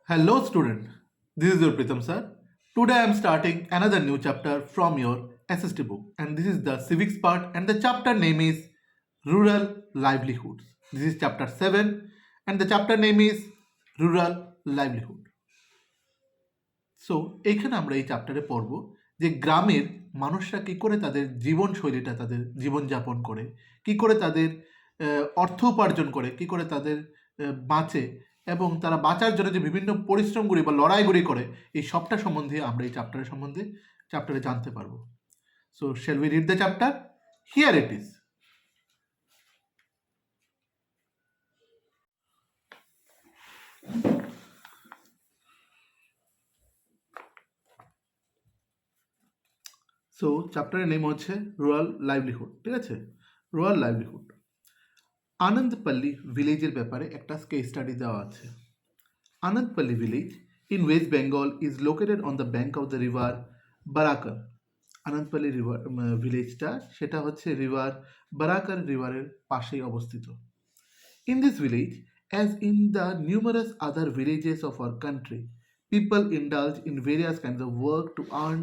Hello student, this is your Pritam sir. Today I am starting another new chapter from your SST book and this is the civics part and the chapter name is Rural Livelihoods. This is chapter 7 and the chapter name is Rural Livelihood. So এখানে আমরা এই চ্যাপ্টারে পড়ব যে গ্রামের মানুষরা কী করে তাদের জীবনশৈলীটা তাদের জীবনযাপন করে, কী করে তাদের অর্থ উপার্জন করে, কী করে তাদের বাঁচে এবং তারা বাঁচার জন্য যে বিভিন্ন পরিশ্রমগুলি বা লড়াইগুলি করে, এই সবটা সম্বন্ধে আমরা এই চ্যাপ্টারে জানতে পারবো। So shall we read the chapter? Here it is. So চ্যাপ্টারের নেম হচ্ছে রুরাল লাইভলিহুড, ঠিক আছে? Rural livelihood. আনন্দপল্লী ভিলেজের ব্যাপারে একটা কেস স্টাডি দেওয়া আছে। Anandapalli village in West Bengal is located on the bank of the river Barakar. Anandapalli river ভিলেজটা সেটা হচ্ছে রিভার বারাকর রিভারের পাশেই অবস্থিত। In this village, as in the numerous other villages of our country, people indulge in various kinds of work to earn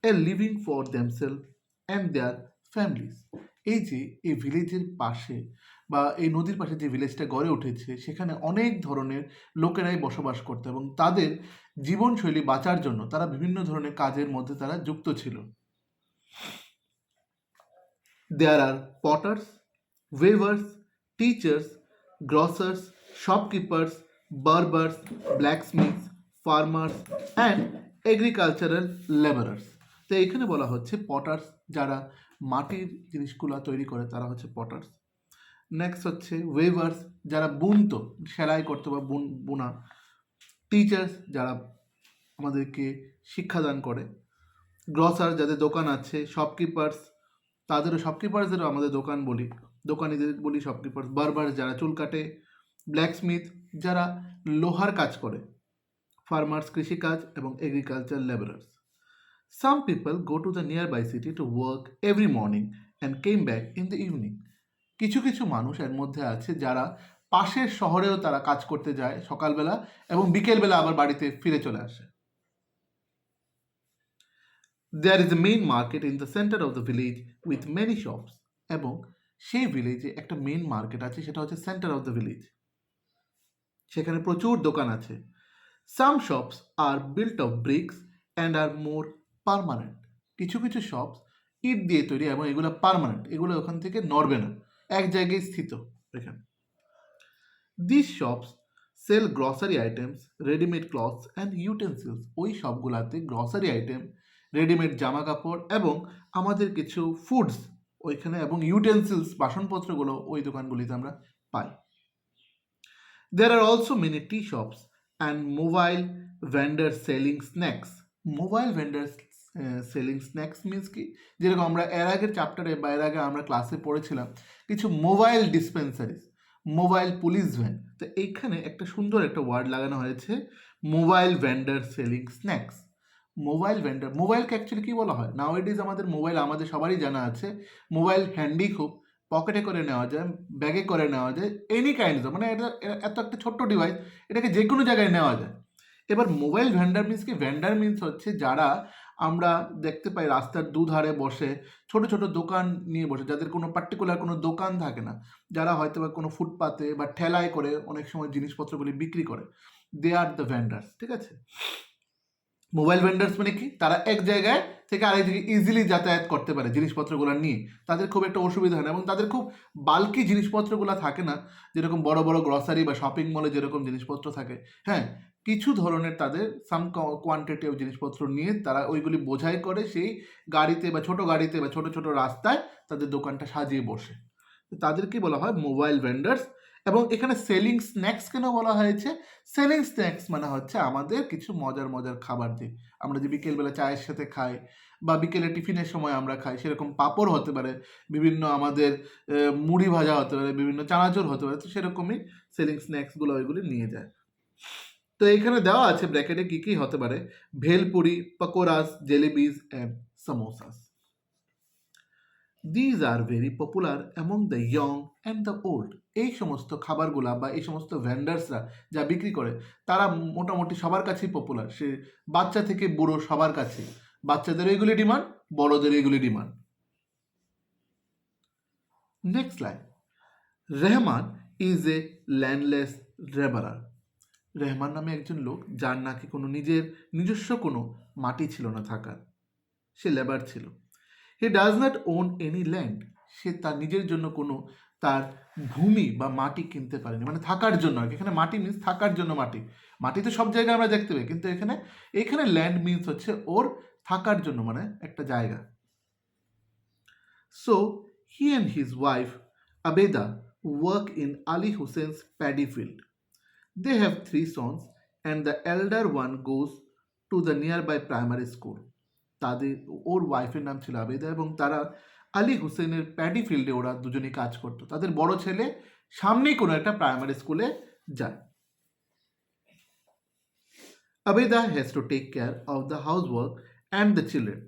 a living for themselves and their families. এই যে এই ভিলেজের পাশে বা এই নদীর পাশে যে ভিলেজটা গড়ে উঠেছে সেখানে অনেক ধরনের লোকেরাই বসবাস করতো এবং তাদের জীবনশৈলী বাঁচার জন্য তারা বিভিন্ন ধরনের কাজের মধ্যে তারা যুক্ত ছিল। There are potters, weavers, teachers, grocers, shopkeepers, barbers, blacksmiths, farmers and agricultural laborers. তো এখানে বলা হচ্ছে পটার্স, যারা মাটির জিনিসগুলো তৈরি করে তারা হচ্ছে পটার্স। নেক্সট হচ্ছে ওয়েভার্স, যারা বুনতো, সেলাই করতো বা বুনা। টিচার্স, যারা আমাদেরকে শিক্ষাদান করে। গ্রসার, যাদের দোকান আছে। শপকিপার্স, শপকিপার্সদেরও আমাদের দোকান বলি, দোকানিদের বলি শপকিপার্স। বারবার, যারা চুল কাটে। ব্ল্যাকস্মিথ, যারা লোহার কাজ করে। ফার্মার্স, কৃষিকাজ এবং agriculture labourers. Some people go to the near vice city to work every morning and came back in the evening. কিছু কিছু মানুষ এর মধ্যে আছে যারা পাশের শহরেও তারা কাজ করতে যায় সকালবেলা এবং বিকেলবেলা আবার বাড়িতে ফিরে চলে আসে। There is a main market in the center of the village with many shops. এবং সেই ভিলেজে একটা মেইন মার্কেট আছে, সেটা হচ্ছে সেন্টার অফ দ্য ভিলেজ। সেখানে প্রচুর দোকান আছে। Some shops are built of bricks and are more permanent. কিছু কিছু শপস ইট দিয়ে তৈরি এবং এগুলো পার্মানেন্ট, এগুলো ওখান থেকে নড়বে না, এক জায়গায় স্থিত এখানে। These shops sell grocery items, ready-made clothes and utensils. ওই সবগুলাতে গ্রসারি আইটেম, রেডিমেড জামা কাপড় এবং আমাদের কিছু ফুডস ওইখানে এবং ইউটেন্সিলস, বাসনপত্রগুলো ওই দোকানগুলিতে আমরা পাই। There are also many tea shops and mobile vendors selling snacks. Mobile vendor selling snacks means কি, যেরকম আমরা এর আগের চ্যাপ্টারে বা এর আগে আমরা ক্লাসে পড়েছিলাম কিছু mobile dispensaries, mobile police van. তো এইখানে একটা সুন্দর একটা ওয়ার্ড লাগানো হয়েছে, mobile vendor selling snacks. Mobile vendor, মোবাইলকে অ্যাকচুয়ালি কী বলা হয়? নাও ইট ইজ আমাদের মোবাইল আমাদের সবারই জানা আছে। মোবাইল হ্যান্ডি, খুব পকেটে করে নেওয়া যায়, ব্যাগে করে নেওয়া যায়, এনি কাইন্ডস অফ, মানে এটা এত একটা ছোট্ট ডিভাইস, এটাকে যে কোনো জায়গায় নেওয়া যায়। এবার মোবাইল ভেন্ডার মিনস কি? ভেন্ডার মিনস হচ্ছে যারা আমরা দেখতে পাই রাস্তার দুধারে বসে ছোট ছোট দোকান নিয়ে বসে, যাদের কোনো পার্টিকুলার কোনো দোকান থাকে না, যারা হয়তো বা কোনো ফুটপাতে বা ঠেলায় করে অনেক সময় জিনিসপত্রগুলি বিক্রি করে, দে আর দ্য ভেন্ডার্স, ঠিক আছে? মোবাইল ভেন্ডার্স মানে কি? তারা এক জায়গায় থেকে আরেক জায়গায় ইজিলি যাতায়াত করতে পারে জিনিসপত্রগুলো নিয়ে, তাদের খুব একটা অসুবিধা হয় না এবং তাদের খুব বাল্কি জিনিসপত্রগুলো থাকে না, যেরকম বড় বড় গ্রসারি বা শপিং মলে যেরকম জিনিসপত্র থাকে। হ্যাঁ, কিছু ধরনের তাদের সাম কোয়ান্টিটি অফ জিনিসপত্র নিয়ে তারা ওইগুলি বোঝাই করে সেই গাড়িতে বা ছোট গাড়িতে বা ছোট ছোট রাস্তায় তাদের দোকানটা সাজিয়ে বসে, তাদেরকে বলা হয় মোবাইল ভেন্ডার্স। এবং এখানে সেলিং স্ন্যাক্স কেন বলা হয়েছে? সেলিং স্ন্যাক্স মানে হচ্ছে আমাদের কিছু মজার মজার খাবার দিয়ে আমরা যে বিকেলবেলা চায়ের সাথে খাই বা বিকেলে টিফিনের সময় আমরা খাই, সেরকম পাঁপড় হতে পারে, বিভিন্ন আমাদের মুড়ি ভাজা হতে পারে, বিভিন্ন চানাচুর হতে পারে, তো সেরকমই সেলিং স্ন্যাক্সগুলো ওইগুলি নিয়ে যায়। তো এখানে দেওয়া আছে ব্র্যাকেটে কি কি হতে পারে, bhelpuri, pakoras, jalebis and samosas. These are very popular among the young and the old. এই সমস্ত খাবারগুলা বা এই সমস্ত ভেন্ডার্সরা যা বিক্রি করে তারা মোটামুটি সবার কাছেই পপুলার, সে বাচ্চা থেকে বুড়ো সবার কাছে। বাচ্চাদের এগুলি ডিমান্ড, বড়দের এগুলি demand. Next line, Rehman is a landless labourer. Rehman নামে একজন লোক যার নাকি কোনো নিজস্ব কোনো মাটি ছিল না থাকার, সে লেবার ছিল। He does not own any land. সে তার নিজের জন্য কোনো তার ভূমি বা মাটি কিনতে পারেনি, মানে থাকার জন্য আর কি। এখানে মাটি মিন্স থাকার জন্য মাটি। মাটি তো সব জায়গায় আমরা দেখতে পাই, কিন্তু এখানে ল্যান্ড মিন্স হচ্ছে ওর থাকার জন্য, মানে একটা জায়গা। So he and his wife Abeda work in Ali Hussain's paddy field. They have 3 sons and the elder one goes to the nearby primary school. ওর ওয়াইফের নাম ছিল আবেদা এবং তারা আলী হুসেনের প্যাডি ফিল্ডে ওরা দুজনেই কাজ করতো। তাদের বড় ছেলে সামনেই কোনো একটা প্রাইমারি স্কুলে যায়। Abeda has to take care of the housework and the children,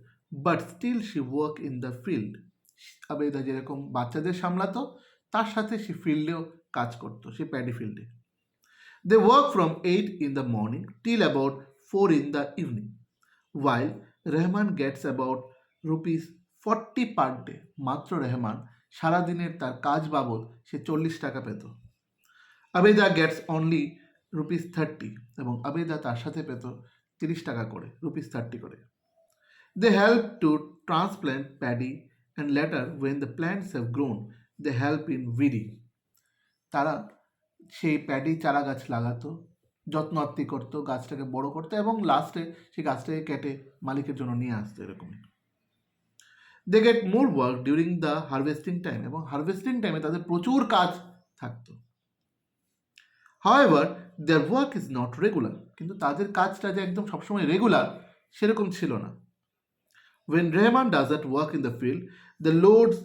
but still she work in the field. Abeda যেরকম বাচ্চাদের সামলাতো, তার সাথে সে ফিল্ডেও কাজ করতো, সে প্যাডি ফিল্ডে। They work from 8 in the morning till about 4 in the evening, while Rahman gets about rupees 40 per day. মাত্র রেহমান সারাদিনের তার কাজ বাবদ সে 40 টাকা পেত। আবেদা গেটস অনলি রুপিস 30 এবং আবেদা তার সাথে পেত 30 টাকা করে, রুপিস 30 করে। They help to transplant paddy and later when the plants have grown they help in weeding. তারা সেই প্যাডি চারা গাছ লাগাতো, যত্ন আত্তি করতো, গাছটাকে বড় করতো এবং লাস্টে সেই গাছটাকে কেটে মালিকের জন্য নিয়ে আসতো এরকমই। They get more work during the harvesting time এবং হারভেস্টিং টাইমে তাদের প্রচুর কাজ থাকতো। However their work is not regular, কিন্তু তাদের কাজটা যে একদম সবসময় রেগুলার সেরকম ছিল না। When Rahman doesn't work in the field, the loads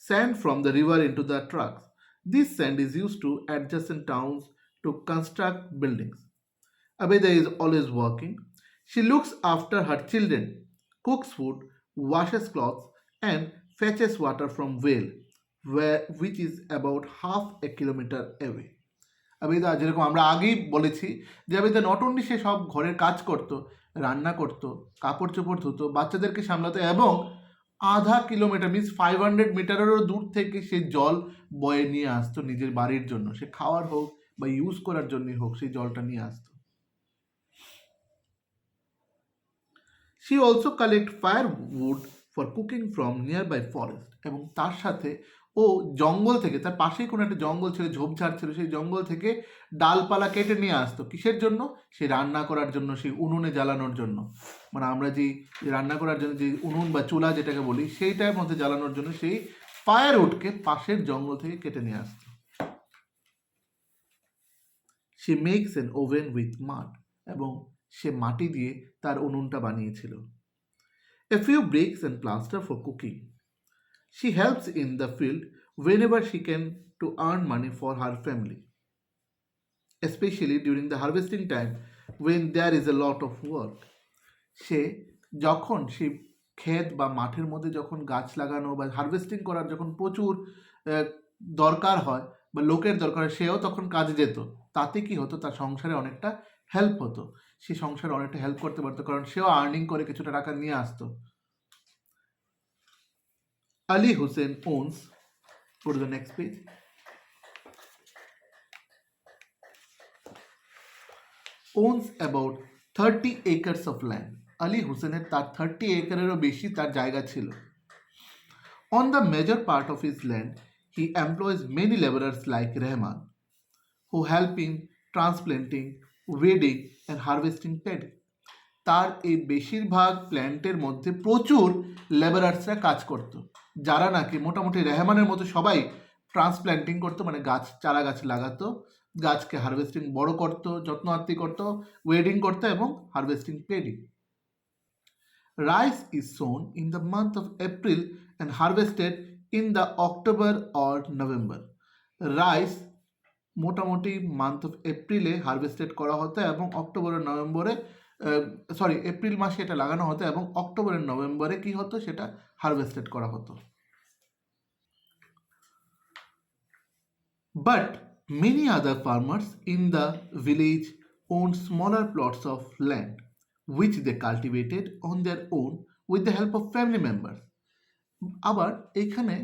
sand from the river into the trucks. This sand is used to adjacent towns to construct buildings. Abeda is always working. She looks after her children, cooks food, washes clothes, and fetches water from well, which is about half a kilometer away. Abeda যেরকম আমরা আগেই বলেছি যে Abeda not only সে সব ঘরের কাজ করতো, রান্না করতো, কাপড় চোপড় ধুতো, বাচ্চাদেরকে সামলাতো এবং আধা কিলোমিটার মিনস 500 মিটারেরও দূর থেকে সে জল বয়ে নিয়ে আসতো নিজের বাড়ির জন্য, সে খাওয়ার হোক বা ইউজ করার জন্যই হোক সেই জলটা নিয়ে আসতো। She also collect firewood for cooking from nearby forest এবং তার সাথে ও জঙ্গল থেকে, তার পাশেই কোনো একটা জঙ্গল ছিল, ঝোপঝাড় ছিল, সেই জঙ্গল থেকে ডালপালা কেটে নিয়ে আসতো। কিসের জন্য? সে রান্না করার জন্য, সেই উনুনে জ্বালানোর জন্য। মানে আমরা যে রান্না করার জন্য যে উনুন বা চুলা যেটাকে বলি সেইটার মধ্যে জ্বালানোর জন্য সেই ফায়ারউডকে পাশের জঙ্গল থেকে কেটে নিয়ে আসতো। She makes an oven with mud এবং সে মাটি দিয়ে তার উনুনটা বানিয়েছিল। A few bricks and plaster for cooking. She helps in the field whenever she can to earn money for her family, especially during the harvesting time when there is a lot of work. সে যখন সে ক্ষেত বা মাঠের মধ্যে যখন গাছ লাগানো বা harvesting করার যখন প্রচুর দরকার হয় বা লোকের দরকার হয়, সেও তখন কাজে যেত। তাতে কি হতো, তার সংসারে অনেকটা হেল্প হতো, সে সংসারে অনেকটা হেল্প করতে পারতো, কারণ সেও আর্নিং করে কিছুটা টাকা নিয়ে আসতো। Ali Hussein owns, go to the next page, owns about 30 acres of land. Ali হুসেনের তার 30 একরেরও বেশি তার জায়গা ছিল। On the major part of his land, he employs many laborers like Rahman, who help in transplanting, weeding and harvesting paddy. তার এই বেশিরভাগ প্ল্যান্টের মধ্যে প্রচুর লেবারার্সরা কাজ করত, যারা নাকি মোটামুটি রেহমানের মতো সবাই ট্রান্সপ্ল্যান্টিং করতো, মানে চারা গাছ লাগাতো, গাছকে হারভেস্টিং বড় করতো, যত্ন আত্তি করতো, ওয়েডিং করতো এবং harvesting paddy. Rice is sown in the month of April and harvested in the October or November. Rice মোটামুটি মান্থ অফ এপ্রিলে হারভেস্টেড করা হতো এবং অক্টোবরের নভেম্বরে এপ্রিল মাসে এটা লাগানো হতো এবং অক্টোবরের নভেম্বরে কি হতো সেটা হারভেস্টেড করা হতো। But many other farmers in the village owned smaller plots of land which they cultivated on their own with the help of family members. আবার এইখানে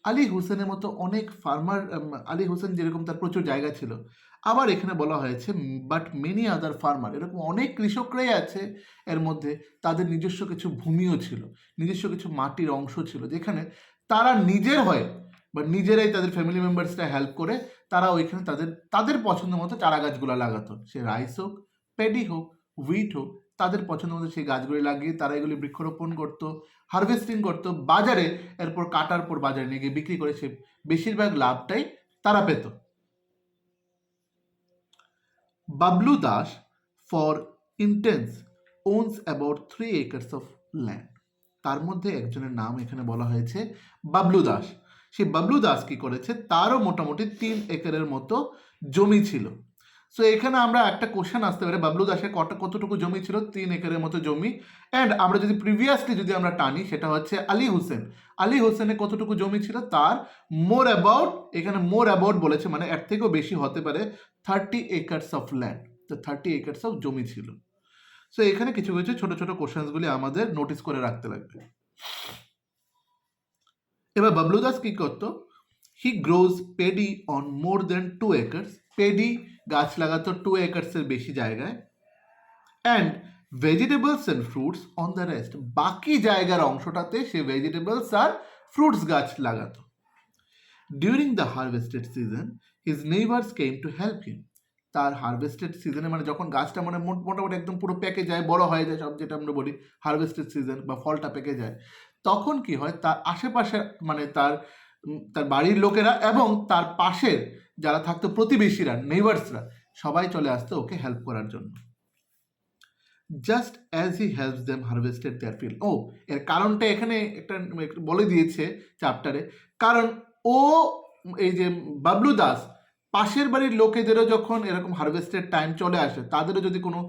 আলী হোসেনের মতো অনেক ফার্মার, আলী হোসেন যেরকম তার প্রচুর জায়গা ছিল, আবার এখানে বলা হয়েছে বাট মেনি আদার ফার্মার, এরকম অনেক কৃষকরাই আছে এর মধ্যে তাদের নিজস্ব কিছু ভূমিও ছিল, নিজস্ব কিছু মাটির অংশ ছিল, যেখানে তারা নিজের হয় বা নিজেরাই তাদের ফ্যামিলি মেম্বার্সরা হেল্প করে তারা ওইখানে তাদের পছন্দ মতো চারা গাছগুলো লাগাতো, সে রাইস হোক, পেডি হোক, হুইট হোক, তাদের পছন্দ মতো সেই গাছগুলি লাগিয়ে তারা এগুলি বৃক্ষরোপণ করতো, হারভেস্টিং করতো, বাজারে এরপর কাটার পর বাজারে নিয়ে গিয়ে বিক্রি করে সে বেশিরভাগ লাভটাই তারা পেত। Bablu Das for intense ওনস about 3 acres of land. তার মধ্যে একজনের নাম এখানে বলা হয়েছে বাবলু দাস। সেই বাবলু দাস কি করেছে, তারও মোটামুটি 3 একরের মতো জমি ছিল। সো এখানে আমরা একটা কোশ্চেন আসতে পারে, বাবলু দাসের কতটুকু জমি ছিল, 3 একরের মতো জমি। অ্যান্ড আমরা যদি প্রিভিয়াসলি যদি আমরা টানি সেটা হচ্ছে আলী হোসেন, আলী হোসেনের কতটুকু জমি ছিল, তার মোর অ্যাবাউট, এখানে মোর অ্যাবাউট বলেছে মানে এর থেকেও বেশি হতে পারে, 30 acres অফ ল্যান্ড, তো 30 acres অফ জমি ছিল। সো এখানে কিছু কিছু ছোট ছোট কোশ্চেন্সগুলি আমাদের নোটিস করে রাখতে লাগবে। এবার বাবলু দাস কি করতো, he grows paddy on more than 2 acres, paddy গাছ লাগাতো 2 acres-এর বেশি জায়গায়, and vegetables and fruits on the rest, বাকি জায়গার অংশটাতে সে ভেজিটেবলস আর ফ্রুটস গাছ লাগাতো। During the harvested season his neighbours came to help him, তার হারভেস্টেড সিজনে মানে যখন গাছটা মানে মোটামুটি একদম পুরো পেকে যায়, বড় হয়ে যায়, সব যেটা আমরা বলি হারভেস্টেড সিজন বা ফলটা পেকে যায়, তখন কি হয়, তার আশেপাশে মানে তার বাড়ির লোকেরা এবং তার পাশের যারা থাকতো প্রতিবেশীরা, নেইবার্সরা, সবাই চলে আসতো ওকে হেল্প করার জন্য। Just as he helps them harvested their field. ও এর কারণটা এখানে একটা বলে দিয়েছে চ্যাপ্টারে, কারণ ও এই যে বাবলু দাস পাশের বাড়ির লোকেদেরও যখন এরকম হারভেস্টেড টাইম চলে আসে, তাদেরও যদি কোনো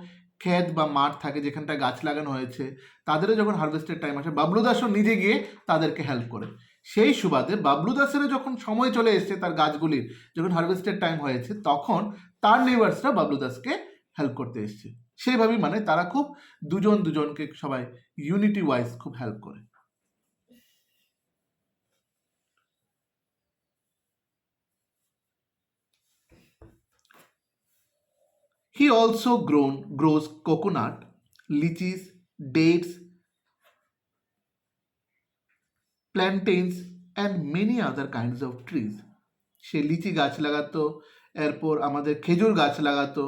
ক্ষেত বা মাঠ থাকে যেখানটা গাছ লাগানো হয়েছে, তাদেরও যখন হারভেস্টেড টাইম আসে, বাবলু দাসও নিজে গিয়ে তাদেরকে হেল্প করে। সেই সুবাদে বাবলু দাসেরও যখন সময় চলে এসছে তার গাছগুলির, যখন হারভেস্টেড টাইম হয়েছে, তখন তার নেইবার্সরা বাবলু দাসকে হেল্প করতে এসছে। সেইভাবেই মানে তারা খুব দুজনকে সবাই ইউনিটি ওয়াইজ খুব হেল্প করে। He also grows coconut, lychees, dates, plantains and many other kinds of trees. সে লিচি গাছ লাগাতো, এরপর আমাদের খেজুর গাছ লাগাতো,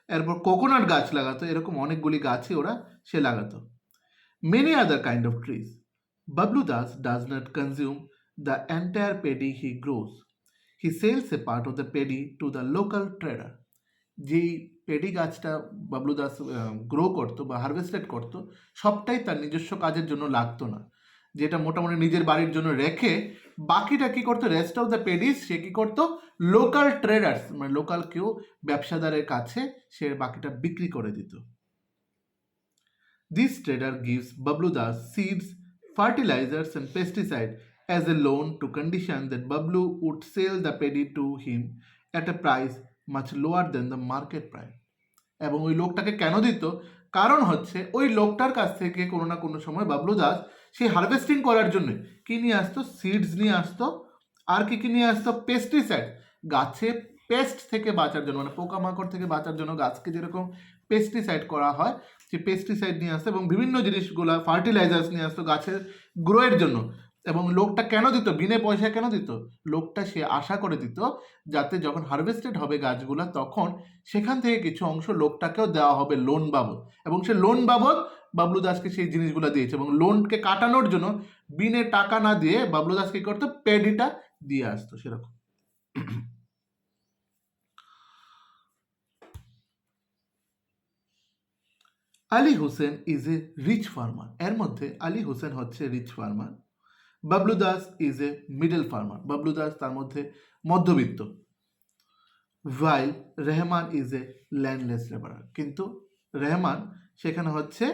এরপর কোকোনাট গাছ লাগাতো, এরকম অনেকগুলি গাছই সে লাগাতো। Many other kind of trees. Bablu Das does not consume the entire paddy he grows. He sells a part of the paddy to the local trader. যেই পেডি গাছটা বাবলু দাস গ্রো করতো বা হারভেস্টেড করতো, সবটাই তার নিজস্ব কাজের জন্য লাগতো না, যেটা মোটামুটি নিজের বাড়ির জন্য রেখে বাকিটা কি করতো, রেস্ট অফ দ্য পেডিস সে কি করতো, লোকাল ট্রেডার্স মানে লোকাল কেউ ব্যবসাদারের কাছে সে বাকিটা বিক্রি করে দিত। This trader gives Bablu Das seeds, fertilizers and pesticide as a loan to condition that Bablu would sell the paddy to him at a price much lower than the market price. এবং ওই লোকটাকে কেন দিত, কারণ হচ্ছে ওই লোকটার কাছ থেকে কোনো না কোনো সময় বাবলু দাস সেই হারভেস্টিং করার জন্য কি নিয়ে আসতো, সিডস নিয়ে আসতো, আর কি নিয়ে আসতো, পেস্টিসাইড, গাছে পেস্ট থেকে বাঁচার জন্য মানে পোকামাকড় থেকে বাঁচার জন্য গাছকে যেরকম পেস্টিসাইড করা হয়, সেই পেস্টিসাইড নিয়ে আসতো এবং বিভিন্ন জিনিসগুলো ফার্টিলাইজার্স নিয়ে আসতো গাছের গ্রোয়ের জন্য। এবং লোকটা কেন দিত, বিনে পয়সা কেন দিত, লোকটা সে আশা করে দিত যাতে যখন হারভেস্টেড হবে গাছগুলো তখন সেখান থেকে কিছু অংশ লোকটাকেও দেওয়া হবে লোন বাবদ, এবং সে লোন বাবদ বাবলু দাসকে সেই জিনিসগুলো দিয়েছে। এবং লোনকে কাটানোর জন্য বিনে টাকা না দিয়ে বাবলু দাস কি করতো, পেডিটা দিয়ে আসতো সেরকম। Ali Hossain is a rich farmer, এর মধ্যে আলী হোসেন হচ্ছে rich farmer. Bablu Das is a middle farmer, Bablu Das তার মধ্যে মধ্যবিত্ত। while Rehman is a landless labourer, কিন্তু রেহমান সেখানে হচ্ছে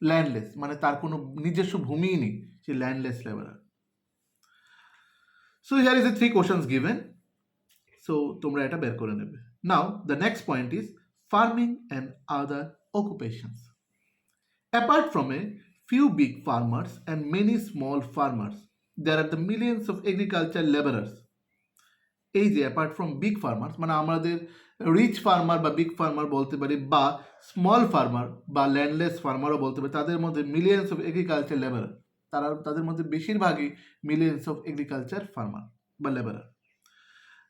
ল্যান্ডলেস, মানে তার কোনো নিজস্ব ভূমিই নেই, সে landless labourer. So here is a 3 questions given, so তোমরা এটা বের করে নেবে। Now the next point is farming and other occupations. Apart from a few big farmers and many small farmers, there are the millions of agricultural laborers. এই যে apart from big farmers, মানে আমাদের rich farmer বা big farmer বলতে পারি, বা small farmer বা landless ফার্মারও বলতে পারি, তাদের মধ্যে মিলিয়ন্স অফ এগ্রিকালচার লেবারার, তাদের মধ্যে বেশিরভাগই মিলিয়ন্স অফ এগ্রিকালচার ফার্মার বা labourer.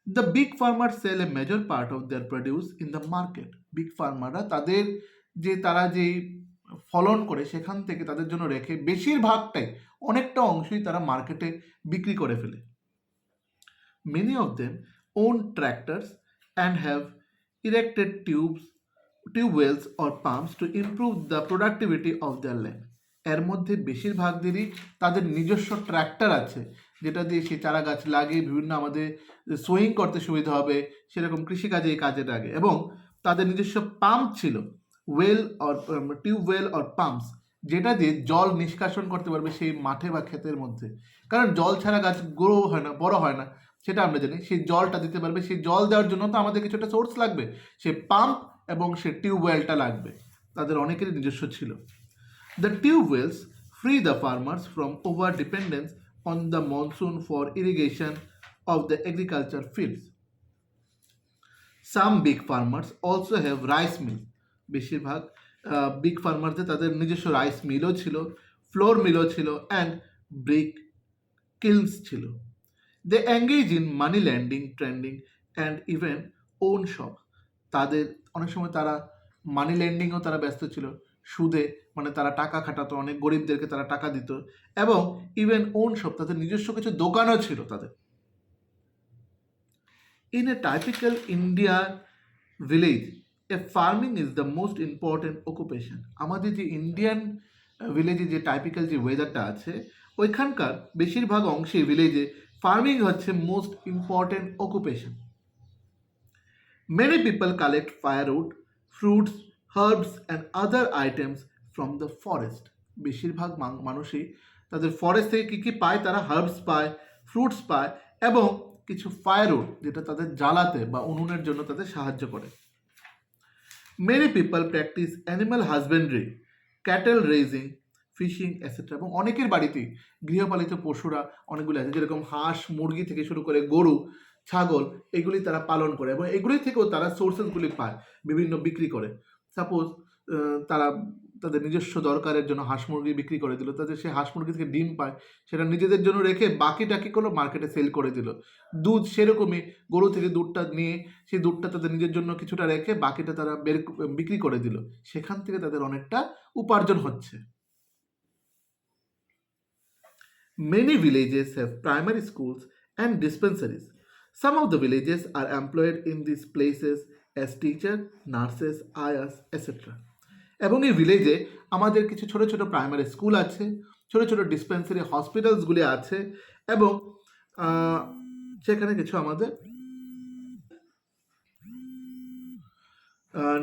The big farmer sell a major part of their produce in the market. Big ফার্মাররা তারা যে ফলন করে সেখান থেকে তাদের জন্য রেখে বেশিরভাগটাই, অনেকটা অংশই তারা মার্কেটে বিক্রি করে ফেলে। Many of them own tractors and have erected tube wells or pumps to improve the productivity of their land. এর মধ্যে বেশিরভাগদেরই তাদের নিজস্ব ট্র্যাক্টর আছে, যেটা দিয়ে সে চারা গাছ লাগিয়ে বিভিন্ন আমাদের সোয়িং করতে সুবিধা হবে সেরকম কৃষিকাজে এই কাজে লাগে। এবং তাদের নিজস্ব পাম্প ছিল, well or tubewell or pumps, যেটা দিয়ে জল নিষ্কাশন করতে পারবে সেই মাঠে বা ক্ষেতের মধ্যে, কারণ জল ছাড়া গাছ গ্রো হয় না, বড় হয় না, সেটা আমরা জানি। সেই জলটা দিতে পারবে, সেই জল দেওয়ার জন্য তো আমাদের কিছু একটা সোর্স লাগবে, সে পাম্প এবং সে টিউবওয়েলটা লাগবে, তাদের অনেকেরই নিজস্ব ছিল। The tubewells free the farmers from over dependence on the monsoon for irrigation of the agriculture fields. Some big farmers also have rice mill. বেশিরভাগ বিগ ফার্মারদের তাদের নিজস্ব রাইস মিলও ছিল, ফ্লোর মিলও ছিল, অ্যান্ড ব্রিক কিলস ছিল। They engage in money lending, trading and even own shop. তাদের অনেক সময় তারা মানি ল্যান্ডিংও তারা ব্যস্ত ছিল, সুদে, মানে তারা টাকা খাটাতো, অনেক গরিবদেরকে তারা টাকা দিত, এবং ইভেন ওন শপ, তাদের নিজস্ব কিছু দোকানও ছিল তাদের। In a typical Indian village A farming is the most important occupation. আমাদের যে ইন্ডিয়ান ভিলেজে যে টাইপিক্যাল যে ওয়েদারটা আছে, ওইখানকার বেশিরভাগ অংশে ভিলেজে ফার্মিং হচ্ছে most important occupation. Many people collect firewood, fruits, herbs and other items from the forest. বেশিরভাগ মানুষই তাদের ফরেস্ট থেকে কী কী পায়, তারা হার্বস পায়, ফ্রুটস পায়, এবং কিছু ফায়ারউড, যেটা তাদের জ্বালাতে বা উনুনের জন্য তাদের সাহায্য করে। Many people practise animal husbandry, cattle raising, fishing etcetera. এবং অনেকের বাড়িতেই গৃহপালিত পশুরা অনেকগুলি আছে, যেরকম হাঁস, মুরগি থেকে শুরু করে গরু, ছাগল, এগুলি তারা পালন করে, এবং এগুলি থেকেও তারা সোর্সেসগুলি পায় বিভিন্ন বিক্রি করে। সাপোজ তারা তাদের নিজস্ব দরকারের জন্য হাঁস মুরগি বিক্রি করে দিল, তাদের সেই হাঁস মুরগি থেকে ডিম পায়, সেটা নিজেদের জন্য রেখে বাকিটা কী করলো, মার্কেটে সেল করে দিল। দুধ সেরকমই, গরু থেকে দুধটা নিয়ে সেই দুধটা তাদের নিজের জন্য কিছুটা রেখে বাকিটা তারা বিক্রি করে দিল, সেখান থেকে তাদের অনেকটা উপার্জন হচ্ছে। Many villages have primary schools and dispensaries. Some of the villages are employed in these places as teachers, nurses, ayahs, etc. এবং এই ভিলেজে আমাদের কিছু ছোট ছোট প্রাইমারি স্কুল আছে, ছোট ছোট ডিসপেন্সারি হসপিটালসগুলি আছে, এবং সেখানে কিছু আমাদের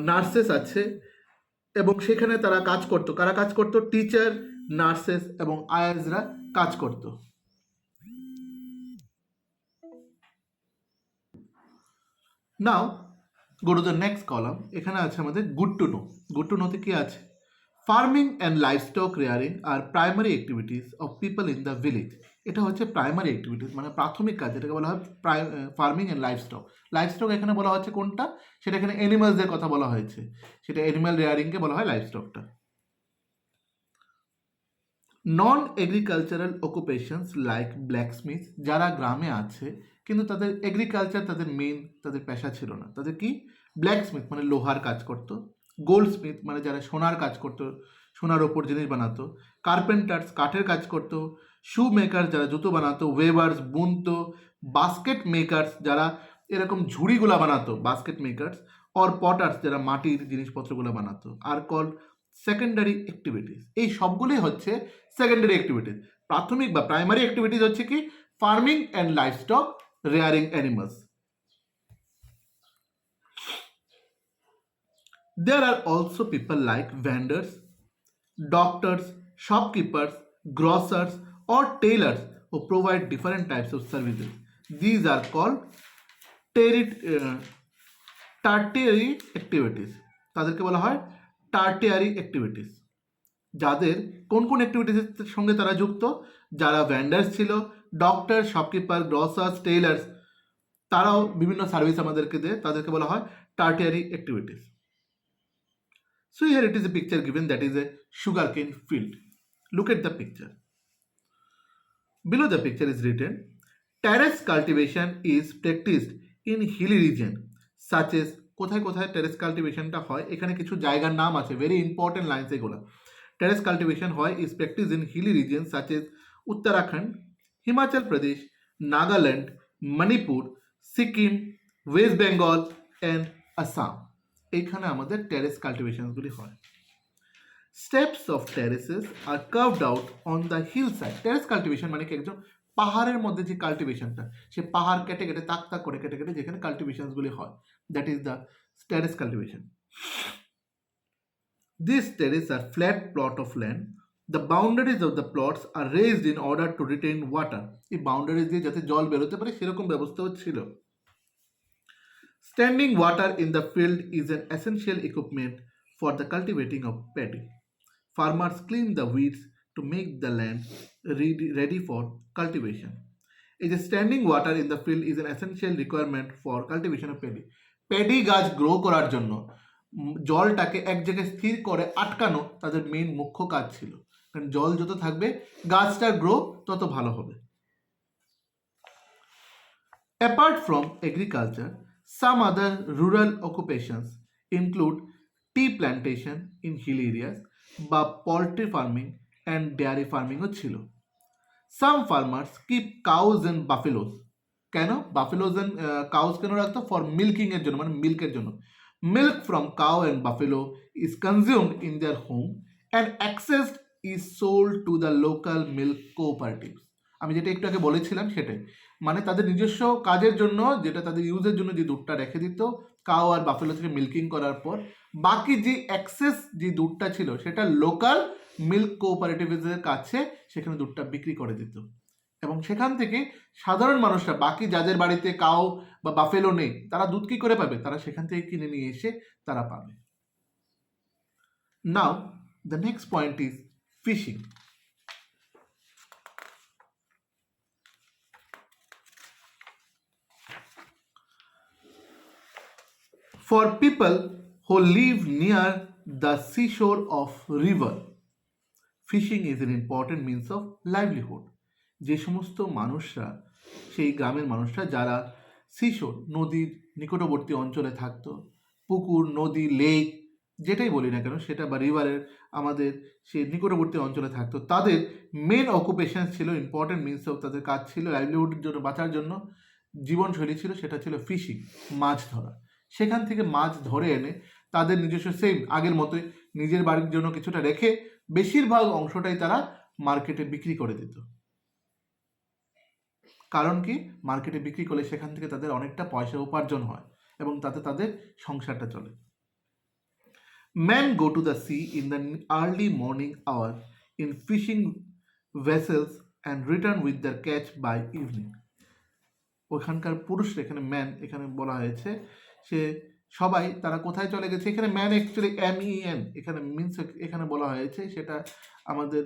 নার্সেস আছে, এবং সেখানে তারা কাজ করতো। কারা কাজ করতো? টিচার, নার্সেস এবং আয়াজরা কাজ করত। Now go to the next column. এখানে আছে আমাদের good to know. Good to নোতে কি আছে? Farming and livestock rearing are primary activities of people in the village. এটা হচ্ছে প্রাইমারি অ্যাক্টিভিটিস, মানে প্রাথমিক কাজ, যেটাকে বলা হয় ফার্মিং অ্যান্ড লাইভস্টক। লাইভস্টক এখানে বলা হচ্ছে কোনটা? সেটা এখানে অ্যানিমালসদের কথা বলা হয়েছে, সেটা অ্যানিমাল রেয়ারিংকে বলা হয় লাইভস্টকটা। Non agricultural occupations like blacksmith, যারা গ্রামে আছে কিন্তু তাদের এগ্রিকালচার তাদের মেইন, তাদের পেশা ছিল না, তাদের কি? ব্ল্যাকস্মিথ মানে লোহার কাজ করতো, গোল্ডস্মিথ মানে যারা সোনার কাজ করতো, সোনার ওপর জিনিস বানাতো, কার্পেন্টার্স কাঠের কাজ করতো, শু মেকার যারা জুতো বানাতো, ওয়েভার্স বুনতো, বাস্কেট মেকার্স যারা এরকম ঝুড়িগুলা বানাতো, বাস্কেট মেকার্স, অর পটার্স যারা মাটির জিনিসপত্রগুলো বানাতো, আর কল্ড সেকেন্ডারি অ্যাক্টিভিটিস। এই সবগুলি হচ্ছে সেকেন্ডারি অ্যাক্টিভিটিস। প্রাথমিক বা প্রাইমারি অ্যাক্টিভিটিস হচ্ছে কি? Farming and livestock, rearing animals. There are also people like vendors, doctors, shopkeepers, grocers, or tailors who provide different types of services. These are called tertiary activities. তাদেরকে বলা হয় টার্টিয়ারি activities. যাদের কোন কোন অ্যাক্টিভিটিসের সঙ্গে তারা যুক্ত? যারা ভ্যান্ডার্স ছিল, ডক্টর, শপকিপার, গ্রসার্স, টেইলার্স, তারাও বিভিন্ন সার্ভিস আমাদেরকে দেয়, তাদেরকে বলা হয় টার্টিয়ারি activities. So here it is a picture given that is a sugarcane field. Look at the picture. Below the picture is written, terrace cultivation is practiced in hilly region such as, কোথায় কোথায় terrace কাল্টিভেশনটা হয় এখানে কিছু জায়গার নাম আছে, very important lines এগুলো। Terrace cultivation হয় is practice in hilly region such as Uttarakhand, Himachal Pradesh, Nagaland, Manipur, Sikkim, West Bengal and Assam. এইখানে আমাদের টেরেস কাল্টিভেশনগুলি হয়। Steps of terraces are curved out on the hill side. Terrace cultivation মানে কি একজন পাহাড়ের মধ্যে যে কাল্টিভেশনটা, সে পাহাড় কেটে কেটে তাক তাক করে কেটে কেটে যেখানে কাল্টিভেশনসগুলি হয়, that is the terrace cultivation. These terraces are flat plot of land. The boundaries of the plots are raised in order to retain water. এই বাউন্ডারিজ দিয়ে যাতে জল বেরোতে পারে সেরকম ব্যবস্থাও ছিল। Standing water in the field is an essential equipment for the cultivating of paddy. Farmers clean the weeds to make the land ready for cultivation. Is a standing water in the field is an essential requirement for cultivation of paddy. Paddy গাছ grow করার জন্য জলটাকে এক জায়গায় স্থির করে আটকানো তাদের মেইন মুখ্য কাজ ছিল, কারণ জল যত থাকবে গাছটার গ্রো তত ভালো হবে। Apart from agriculture, some other rural occupations include tea plantation in hill areas বা পোল্ট্রি ফার্মিং অ্যান্ড ডেয়ারি ফার্মিংও ছিল। Some farmers keep cows and buffaloes. কেন বাফেলোস অ্যান্ড কাউজ কেন রাখতো? ফর মিল্কিং এর জন্য, মানে মিল্কের জন্য। Milk from cow and buffalo is consumed in their home and excess is sold to the local milk cooperatives. আমি যেটা একটু আগে বলেছিলাম সেটাই, মানে তাদের নিজস্ব কাজের জন্য, যেটা তাদের ইউজের জন্য যে দুধটা রেখে দিত কাউ আর বাফেলো থেকে মিল্কিং করার পর, বাকি যে এক্সেস যে দুধটা ছিল সেটা লোকাল মিল্ক কোঅপারেটিভসের কাছে সেখানে দুধটা বিক্রি করে দিত, এবং সেখান থেকে সাধারণ মানুষরা, বাকি যাদের বাড়িতে কাউ বা বাফেলো নেই, তারা দুধ কি করে পাবে? তারা সেখান থেকে কিনে নিয়ে এসে তারা পাবে। Now the next point is fishing. For people who live near the seashore of river, fishing is an important means of livelihood. যে সমস্ত মানুষরা, সেই গ্রামের মানুষরা যারা সিশোর নদীর নিকটবর্তী অঞ্চলে থাকতো, পুকুর, নদী, লেক যেটাই বলি না কেন সেটা, বা রিভারের আমাদের সেই নিকটবর্তী অঞ্চলে থাকতো, তাদের মেন অকুপেশন ছিল, ইম্পর্টেন্ট মিনস অফ তাদের কাজ ছিল, লাইভলিহুডের জন্য, বাঁচার জন্য জীবনশৈলী ছিল, সেটা ছিল ফিশিং, মাছ ধরা। সেখান থেকে মাছ ধরে এনে তাদের নিজস্ব সেম আগের মতোই নিজের বাড়ির জন্য কিছুটা রেখে বেশিরভাগ অংশটাই তারা মার্কেটে বিক্রি করে দিত। কারণ কি? মার্কেটে বিক্রি করলে সেখান থেকে তাদের অনেকটা পয়সা উপার্জন হয় এবং তাতে তাদের সংসারটা চলে। Men go to the sea in the early morning hour in fishing vessels and return with their catch by evening. ওখানকার পুরুষরা, এখানে ম্যান এখানে বলা হয়েছে, সে সবাই তারা কোথায় চলে গেছে? এখানে ম্যান অ্যাকচুয়ালি MEN এখানে মিনস, এখানে বলা হয়েছে সেটা আমাদের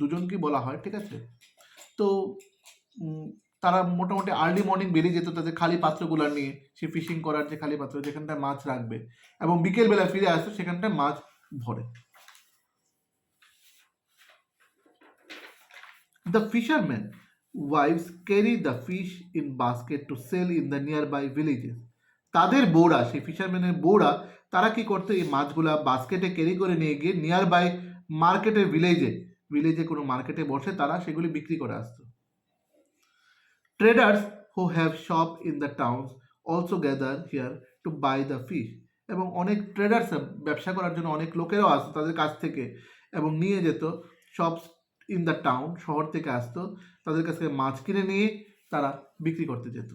দুজনকেই বলা হয়, ঠিক আছে? তো তারা মোটামুটি আর্লি মর্নিং বেরিয়ে যেত তাদের খালি পাত্রগুলো নিয়ে, সে ফিশিং করার যে খালি পাত্র যেখানটা মাছ রাখবে, এবং বিকেলবেলা ফিরে আসতো সেখানটায় মাছ ভরে। The fishermen wives carry the fish in basket to sell in the nearby villages. তাদের বউরা, সেই ফিশারম্যানের বউরা, তারা কি করতো? এই মাছগুলা বাস্কেটে ক্যারি করে নিয়ে গিয়ে নিয়ার বাই মার্কেটের ভিলেজে কোনো মার্কেটে বসে তারা সেগুলি বিক্রি করে আসতো। Traders who have shop in the towns also gather here to buy the fish. এবং অনেক ট্রেডার্স, ব্যবসা করার জন্য অনেক লোকেরাও আসতো তাদের কাছ থেকে এবং নিয়ে যেত। শপস ইন দ্য টাউন, শহর থেকে আসতো, তাদের কাছ থেকে মাছ কিনে নিয়ে তারা বিক্রি করতে যেত।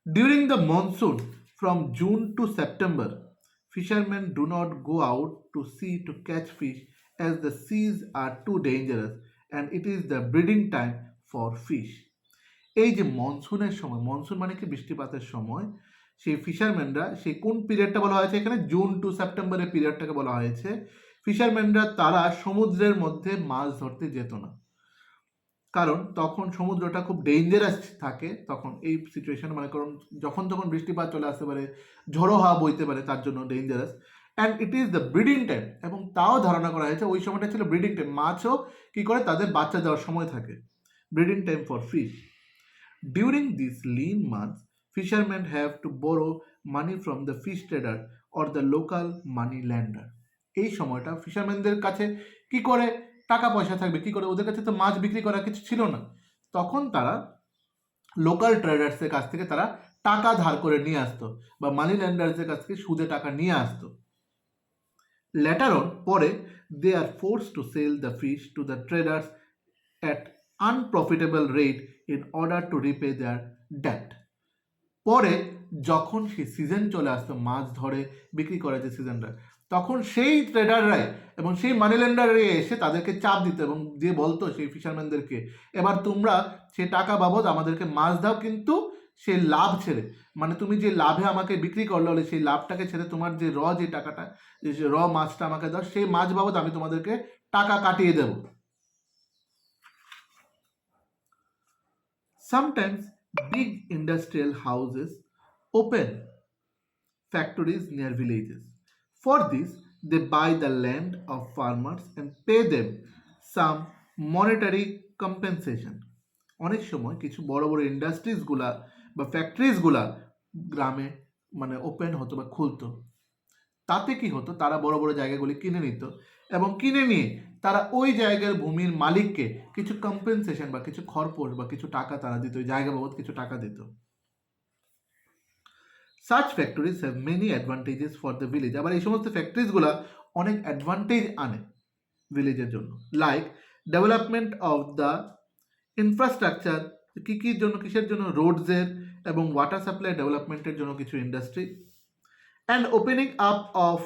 During the monsoon from June to September, fishermen do not go out to sea to catch fish as the seas are too dangerous and it is the breeding time for fish. এই যে মনসুনের সময়, monsoon মানে কি বৃষ্টিপাতের সময়, সেই ফিশারম্যানরা, সেই কোন পিরিয়ডটা বলা হয়েছে এখানে, জুন টু সেপ্টেম্বরের পিরিয়ডটাকে বলা হয়েছে, ফিশারম্যানরা তারা সমুদ্রের মধ্যে মাছ ধরতে যেত না, কারণ তখন সমুদ্রটা খুব ডেঞ্জারাস থাকে। তখন এই সিচুয়েশন মানে কারণ যখন তখন বৃষ্টিপাত চলে আসতে পারে, ঝড়ো হাওয়া বইতে পারে, তার জন্য dangerous. And it is the breeding time, এবং তাও ধারণা করা হয়েছে ওই সময়টা ছিল ব্রিডিং টাইম, মাছও কী করে তাদের বাচ্চা দেওয়ার সময় থাকে, breeding time for fish. During this lean months fishermen have to borrow money from the fish trader or the local money lender. এই সময়টা ফিশারম্যানদের কাছে কি করে টাকা পয়সা থাকবে, কি করে, ওদের কাছে তো মাছ বিক্রি করার কিছু ছিল না, তখন তারা লোকাল ট্রেডার্সের কাছ থেকে তারা টাকা ধার করে নিয়ে আসতো, বা মানি ল্যান্ডার্সের কাছ থেকে সুদে টাকা নিয়ে আসতো। লেটার অন, পরে, they are force to sell the fish to the traders at unprofitable rate in order to repay their debt. পরে যখন সেই সিজন চলে আসতো মাছ ধরে বিক্রি করে যে সিজনটা, তখন সেই ট্রেডাররাই এবং সেই মানি লেন্ডাররাই এসে তাদেরকে চাপ দিত এবং দিয়ে বলতো সেই ফিশারম্যানদেরকে, এবার তোমরা সে টাকা বাবদ আমাদেরকে মাছ দাও, কিন্তু সে লাভ ছেড়ে, মানে তুমি যে লাভে আমাকে বিক্রি করলে হলে সেই লাভটাকে ছেড়ে তোমার যে যে টাকাটা, যে মাছটা আমাকে দাও, সেই মাছ বাবদ আমি তোমাদেরকে টাকা কাটিয়ে দেব। Sometimes big industrial houses open factories near villages. For this, they buy the land of farmers and pay them some monetary compensation. অনেক সময় কিছু বড় বড় ইন্ডাস্ট্রিজগুলা বা ফ্যাক্টরিজগুলা গ্রামে মানে ওপেন হতো বা খুলতো। তাতে কি হতো, তারা বড় বড় জায়গাগুলি কিনে নিত এবং কিনে নিয়ে তারা ওই জায়গার ভূমির মালিককে কিছু কম্পেনসেশন বা কিছু খরপোশ বা কিছু টাকা তারা দিত, ওই জায়গা বাবদ কিছু টাকা দিত। Such factories have many advantages for the village. আবার এই সমস্ত ফ্যাক্টরিজগুলো অনেক অ্যাডভান্টেজ আনে ভিলেজের জন্য, like development of the infrastructure, কিসের জন্য, রোডসের এবং ওয়াটার সাপ্লাই ডেভেলপমেন্টের জন্য কিছু industry, and opening up of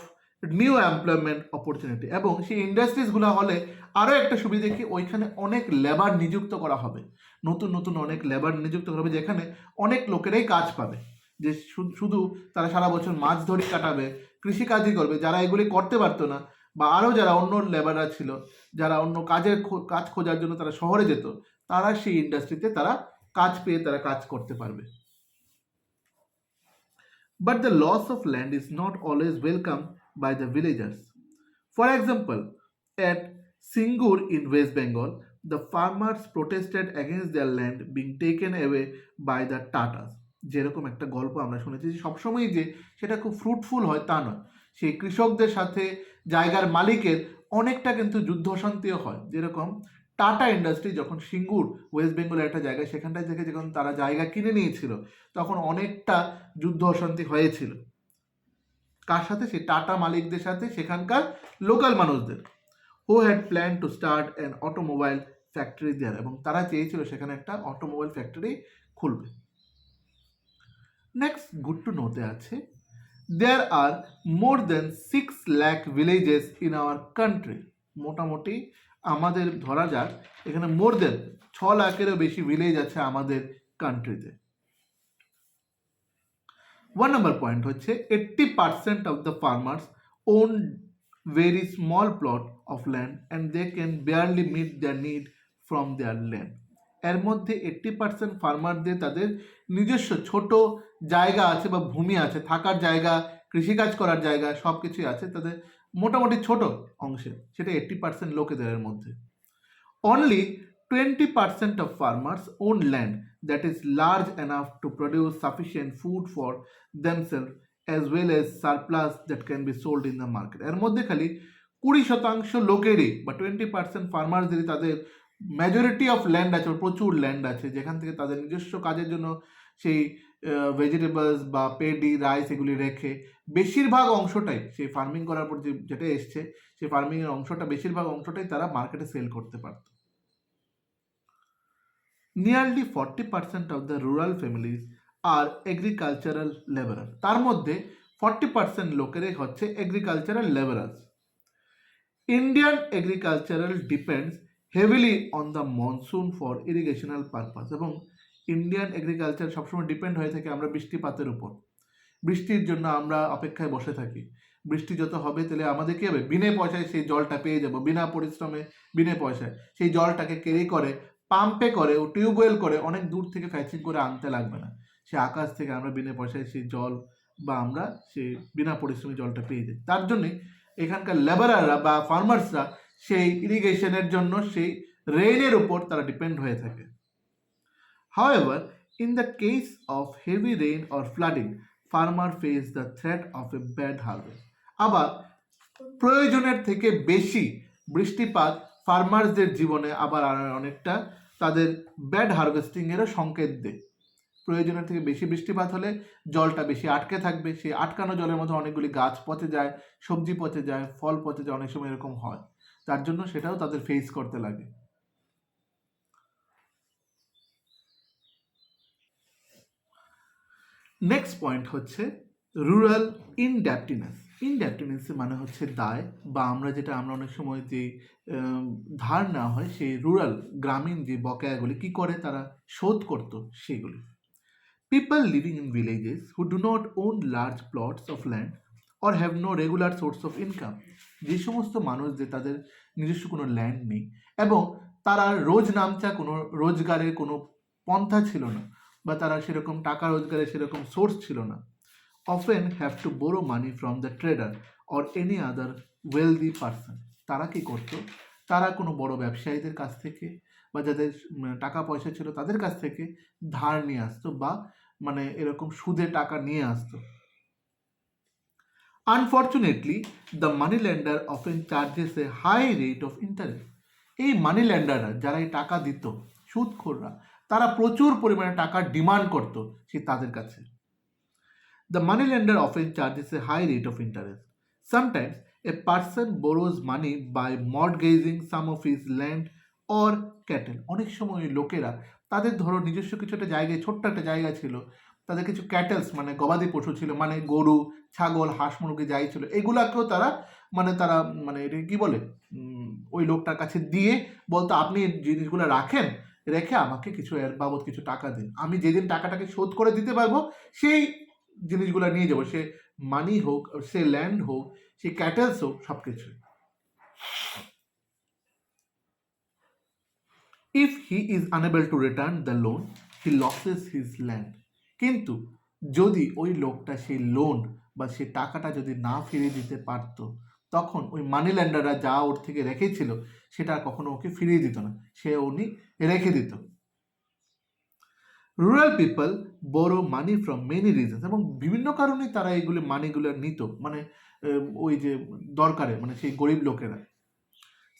new employment opportunity, এবং সেই ইন্ডাস্ট্রিজগুলো হলে আরও একটা সুবিধা কি, ওইখানে অনেক লেবার নিযুক্ত করা হবে, নতুন নতুন অনেক লেবার নিযুক্ত করা হবে, যেখানে অনেক লোকেরাই কাজ পাবে, যে শুধু তারা সারা বছর মাছ ধরে কাটাবে, কৃষিকাজই করবে, যারা এগুলি করতে পারতো না, বা আরও যারা অন্য লেবাররা ছিল, যারা অন্য কাজ খোঁজার জন্য তারা শহরে যেত, তারা সেই ইন্ডাস্ট্রিতে তারা কাজ পেয়ে তারা কাজ করতে পারবে। But the loss of land is not always welcome by the villagers. For example, at Singur in West Bengal, the farmers protested against their land being taken away by the Tatars. যেরকম একটা গল্প আমরা শুনেছি, সবসময় যে সেটা খুব fruitful হয় তা নয়, সেই কৃষকদের সাথে জায়গার মালিকের অনেকটা কিন্তু যুদ্ধ অশান্তিও হয়। যেরকম টাটা ইন্ডাস্ট্রি যখন সিঙ্গুর ওয়েস্ট বেঙ্গলের একটা জায়গায়, সেখানটায় থেকে যখন তারা জায়গা কিনে নিয়েছিল, তখন অনেকটা যুদ্ধ অশান্তি হয়েছিল। কার সাথে? সেই টাটা মালিকদের সাথে, সেখানকার লোকাল মানুষদের, who had plan to start an automobile factory there, এবং তারা চেয়েছিল সেখানে একটা অটোমোবাইল ফ্যাক্টরি খুলবে। নেক্সট গুড টু নোতে আছে, there are more than 6 lakh villages in our country. মোটামুটি আমাদের ধরা যাক এখানে মোর দেন 6 লাখেরও বেশি ভিলেজ আছে আমাদের কান্ট্রিতে। 1 নম্বর পয়েন্ট হচ্ছে 80% of the farmers own very small plot of land and they can barely meet their need from their land. এর মধ্যে 80% ফার্মারদের তাদের নিজস্ব ছোট জায়গা আছে বা ভূমি আছে, থাকার জায়গা, কৃষিকাজ করার জায়গা, সব কিছুই আছে তাদের মোটামুটি ছোট অংশে, সেটা 80% লোকেদের মধ্যে। Only 20% of farmers own land that is large enough to produce sufficient food for themselves as well as surplus that can be sold in the market. এর মধ্যে খালি 20% লোকেরই বা 20% ফার্মারদেরই তাদের মেজরিটি অফ ল্যান্ড আছে, প্রচুর ল্যান্ড আছে, যেখান থেকে তাদের নিজস্ব কাজের জন্য সেই ভেজিটেবলস বা পেডি, রাইস এগুলি রেখে বেশিরভাগ অংশটাই সেই ফার্মিং করার পর যেটা এসছে, সেই ফার্মিংয়ের অংশটা, বেশিরভাগ অংশটাই তারা মার্কেটে সেল করতে পারত। Nearly 40% of the rural families are agricultural laborer. তার মধ্যে 40% লোকেরাই হচ্ছে agricultural labourers. Indian agricultural depends heavily on the monsoon for irrigational purpose, এবং ইন্ডিয়ান এগ্রিকালচার সবসময় ডিপেন্ড হয়ে থাকে আমরা বৃষ্টিপাতের উপর। বৃষ্টির জন্য আমরা অপেক্ষায় বসে থাকি। বৃষ্টি যত হবে তাহলে আমাদের কী হবে, বিনা পয়সায় সেই জলটা পেয়ে যাব, বিনা পরিশ্রমে বিনা পয়সায় সেই জলটাকে ক্যারি করে পাম্পে করে ও টিউবওয়েল করে অনেক দূর থেকে ফ্যাচিং করে আনতে লাগবে না, সে আকাশ থেকে আমরা বিনা পয়সায় সেই জল বা আমরা সেই বিনা পরিশ্রমে জলটা পেয়ে যাই। তার জন্যই এখানকার লেবারাররা বা ফার্মার্সরা সেই ইরিগেশনের জন্য সেই রেইনের উপর তারা ডিপেন্ড হয়ে থাকে। However, in the case of heavy rain or flooding, farmer face the threat of a bad harvest. আবার প্রয়োজনের থেকে বেশি বৃষ্টিপাত ফার্মার্সদের জীবনে আবার অনেকটা তাদের ব্যাড হারভেস্টিং এরও সংকেত দেয়। প্রয়োজনের থেকে বেশি বৃষ্টিপাত হলে জলটা বেশি আটকে থাকবে, সেই আটকানো জলের মধ্যে অনেকগুলি গাছ পচে যায়, সবজি পচে যায়, ফল পচে যায়, অনেক সময় এরকম হয়। তার জন্য সেটাও তাদের ফেস করতে লাগে। নেক্সট পয়েন্ট হচ্ছে রুরাল ইনডেপ্টিনেস। ইনডেপ্টিনেস মানে হচ্ছে দায়, বা আমরা অনেক সময় যে ধার নেওয়া হয় সেই রুরাল গ্রামীণ যে বকেয়াগুলি কী করে তারা শোধ করতো সেগুলি। People living in villages who do not own large plots of land or have no regular source of income. যে সমস্ত মানুষ যে তাদের নিজস্ব কোনো ল্যান্ড নেই এবং তারা রোজ নামচা কোনো রোজগারের কোনো পন্থা ছিল না, বা তারা সেরকম টাকা রোজগারের সেরকম সোর্স ছিল না, often have to borrow money from the trader or any other wealthy person. তারা কি করতো, তারা কোনো বড় ব্যবসায়ীদের কাছ থেকে বা যাদের টাকা পয়সা ছিল তাদের কাছ থেকে ধার নিয়ে আসতো, বা মানে এরকম সুদে টাকা নিয়ে আসতো। Unfortunately the money lender often charges a high rate of interest. এই মানি ল্যান্ডাররা যারা এই টাকা দিত, সুদখোররা, তারা প্রচুর পরিমাণে টাকা ডিমান্ড করতো সে তাদের কাছে। The moneylender often charges a high rate of interest. Sometimes a person borrows money by mortgaging some of his land or cattle. অনেক সময় লোকেরা তাদের ধরো নিজস্ব কিছু একটা জায়গায়, ছোট্ট একটা জায়গা ছিল, তাদের কিছু ক্যাটেলস মানে গবাদি পশু ছিল, মানে গরু, ছাগল, হাঁস, মুরগি যাই ছিল, এগুলাকেও তারা এটা কি বলে, ওই লোকটার কাছে দিয়ে বলতো আপনি জিনিসগুলো রাখেন, রেখে আমাকে কিছু এর বাবদ কিছু টাকা দিন, আমি যেদিন টাকাটাকে শোধ করে দিতে পারবো সেই জিনিসগুলো নিয়ে যাবো, সে মানি হোক, সে ল্যান্ড হোক, সে ক্যাটেলস হোক, সব কিছু। If he is unable to return the loan he losses his land. কিন্তু যদি ওই লোকটা সেই লোন বা সে টাকাটা যদি না ফিরিয়ে দিতে পারতো, তখন ওই মানি ল্যান্ডাররা যা ওর থেকে রেখেছিল সেটা কখনো ওকে ফিরিয়ে দিত না, সে উনি রেখে দিত। রুরাল পিপল বড়ো মানি ফ্রম মেনি রিজনস, এবং বিভিন্ন কারণেই তারা এইগুলো মানিগুলো নিত, মানে ওই যে দরকারে, মানে সেই গরিব লোকেরা।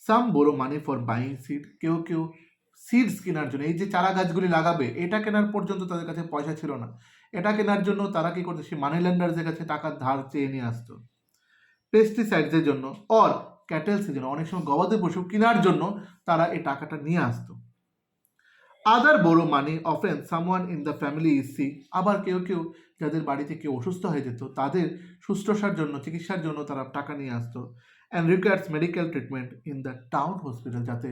সাম বড়ো মানি ফর বাইং সিড, কেউ কেউ সিডস কেনার জন্য, এই যে চারা গাছগুলি লাগাবে এটা কেনার পর্যন্ত তাদের কাছে পয়সা ছিল না, এটা কেনার জন্য তারা কি করতো, সেই মানি ল্যান্ডার্সের কাছে টাকা ধার চেয়ে নিয়ে আসতো। পেস্টিসাইডসের জন্য অর ক্যাটেলসের জন্য, অনেক সময় গবাদি পশু কেনার জন্য তারা এই টাকাটা নিয়ে আসতো। আদার বড়ো money often someone in the family is sick, আবার কেউ কেউ যাদের বাড়িতে কেউ অসুস্থ হয়ে যেত তাদের শুশ্রূষার জন্য, চিকিৎসার জন্য তারা টাকা নিয়ে আসতো। And requires medical treatment in the town hospital, যাতে